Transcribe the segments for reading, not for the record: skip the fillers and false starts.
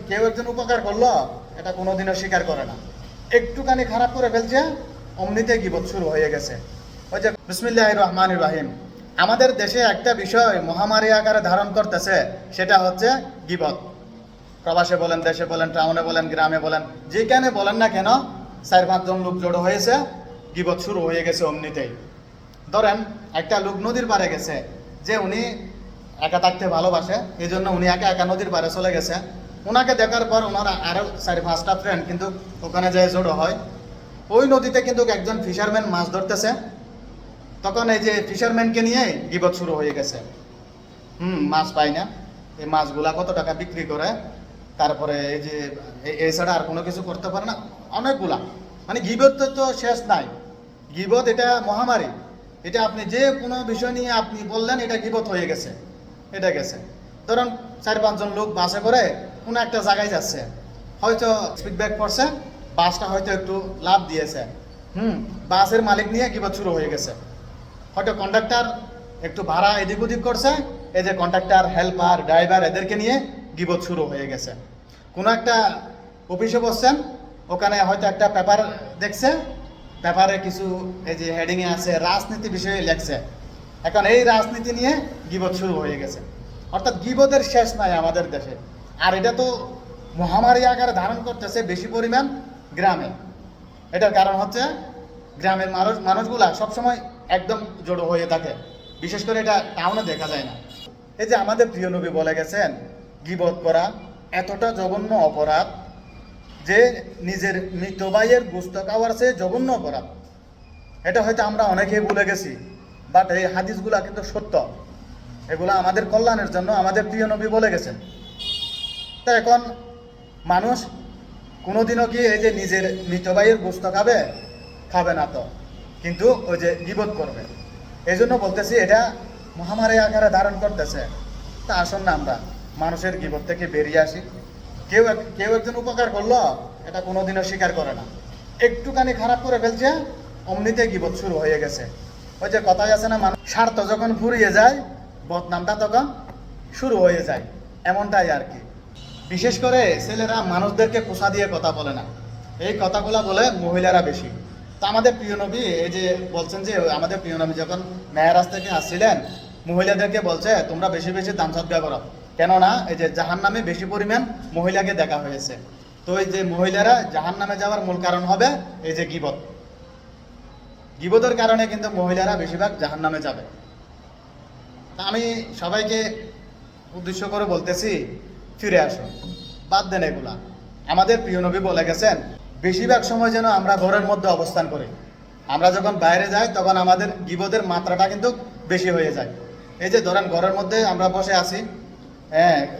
কেউ একজন উপকার করলো এটা কোনোদিনও স্বীকার করে না। একটুখানি খারাপ করে ফেলছে, অমনিতে গীবত শুরু হয়ে গেছে। ওই যে বিসমিল্লাহির রহমানির রহিম, আমাদের দেশে একটা বিষয় মহামারী আকারে ধারণ করতেছে, সেটা হচ্ছে গীবত। প্রবাসে বলেন, দেশে বলেন, টাউনে বলেন, গ্রামে বলেন, যেখানে বলেন না কেন, 4-5 জন লোক জড়ো হয়েছে, গীবত শুরু হয়ে গেছে অমনিতেই। ধরেন একটা লোক নদীর পাড়ে গেছে, যে উনি একা থাকতে ভালোবাসে, এই জন্য উনি একা একা নদীর পাড়ে চলে গেছে। ওনাকে দেখার পর ওনারা আরও 4-5টা ফ্রেন্ড কিন্তু ওখানে যেয়ে জড়ো হয়। ওই নদীতে কিন্তু একজন ফিশারম্যান মাছ ধরতেছে, তখন এই যে ফিশারম্যানকে নিয়ে গীবত শুরু হয়ে গেছে। মাছ পাই না, এই মাছগুলা কত টাকা বিক্রি করে, তারপরে এই যে এছাড়া আর কোনো কিছু করতে পারে না, অনেকগুলা। মানে গীবত তো শেষ নাই। গীবত এটা মহামারী, এটা আপনি যে কোনো বিষয় নিয়ে আপনি বললেন এটা গীবত হয়ে গেছে, এটা গেছে। ধরুন 4-5 জন লোক বাসে করে কোনো একটা জায়গায় যাচ্ছে, হয়তো স্পিড ব্রেক করছে, বাসটা হয়তো একটু লাভ দিয়েছে, বাসের মালিক নিয়ে গীবত শুরু হয়ে গেছে। হয়তো কন্ডাক্টর একটু ভাড়া এদিক ওদিক করছে, এই যে কন্ডাক্টর, হেল্পার, ড্রাইভার এদেরকে নিয়ে গীবত শুরু হয়ে গেছে। কোনো একটা অফিসে বসছেন, ওখানে হয়তো একটা পেপার দেখছে, পেপারে কিছু এই যে হেডিংয়ে আছে রাজনীতি বিষয়ে লেখছে, এখন এই রাজনীতি নিয়ে গীবত শুরু হয়ে গেছে। অর্থাৎ গীবতের শেষ নাই আমাদের দেশে। আর এটা তো মহামারী আকারে ধারণ করতেছে বেশি পরিমাণ গ্রামে। এটার কারণ হচ্ছে গ্রামের মানুষগুলা সবসময় একদম জড়ো হয়ে থাকে, বিশেষ করে এটা টাউনে দেখা যায় না। এই যে আমাদের প্রিয় নবী বলে গেছেন, গীবত করা এতটা জঘন্য অপরাধ যে নিজের মৃত ভাইয়ের গোশত খাওয়ার চেয়ে জঘন্য অপরাধ। এটা হয়তো আমরা অনেকেই ভুলে গেছি, বাট এই হাদিসগুলা কিন্তু সত্য, এগুলা আমাদের কল্যাণের জন্য আমাদের প্রিয় নবী বলে গেছেন। তো এখন মানুষ কোনোদিনও কি এই যে নিজের মৃত ভাইয়ের গোশত খাবে না, তো কিন্তু ওই যে গীবত করবে। এই জন্য বলতেছি এটা মহামারী আকারে ধারণ করতেছে। তা আসুন না আমরা মানুষের গীবত থেকে বেরিয়ে আসি। কেউ একজন উপকার করলো এটা কোনোদিনও স্বীকার করে না। একটুখানি খারাপ করে ফেলছে, অমনিতে গীবত শুরু হয়ে গেছে। ওই যে কথাই আছে না, মানুষ স্বার্থ যখন ফুরিয়ে যায় বদনামটা তখন শুরু হয়ে যায়, এমনটাই আর কি। বিশেষ করে ছেলেরা মানুষদেরকে কোষা দিয়ে কথা বলে না, এই কথাগুলো বলে মহিলারা বেশি। তো আমাদের প্রিয় নবী এই যে বলছেন যে আমাদের প্রিয় নবী যখন মেরাজ থেকে আসছিলেন, মহিলাদেরকে বলছে তোমরা বেশি বেশি দান সদকা করো, কেননা এই যে জাহান্নামে বেশি পরিমাণ মহিলাকে দেখা হয়েছে। তো এই যে মহিলারা জাহান্নামে যাওয়ার মূল কারণ হবে এই যে গীবত। গীবতের কারণে কিন্তু মহিলারা বেশিরভাগ জাহান্নামে যাবে। আমি সবাইকে উদ্দেশ্য করে বলতেছি, ফিরে আসুন, বাদ দেন এগুলা। আমাদের প্রিয় নবী বলে গেছেন বেশিরভাগ সময় যেন আমরা ঘরের মধ্যে অবস্থান করি। আমরা যখন বাইরে যাই তখন আমাদের গীবতের মাত্রাটা কিন্তু বেশি হয়ে যায়। এই যে ধরেন ঘরের মধ্যে আমরা বসে আছি,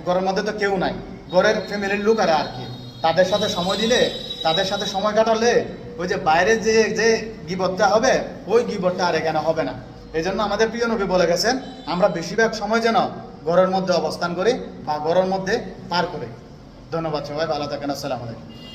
ঘরের মধ্যে তো কেউ নাই, ঘরের ফ্যামিলির লোক আর কি, তাদের সাথে সময় দিলে, তাদের সাথে সময় কাটালে ওই যে বাইরে যে গীবতটা হবে ওই গীবতটা আর এখানে হবে না। এই জন্য আমাদের প্রিয় নবী বলে গেছেন আমরা বেশিরভাগ সময় যেন ঘরের মধ্যে অবস্থান করি বা ঘরের মধ্যে পার করি। ধন্যবাদ সবাই, ভালো থাকেন, আসসালামু আলাইকুম।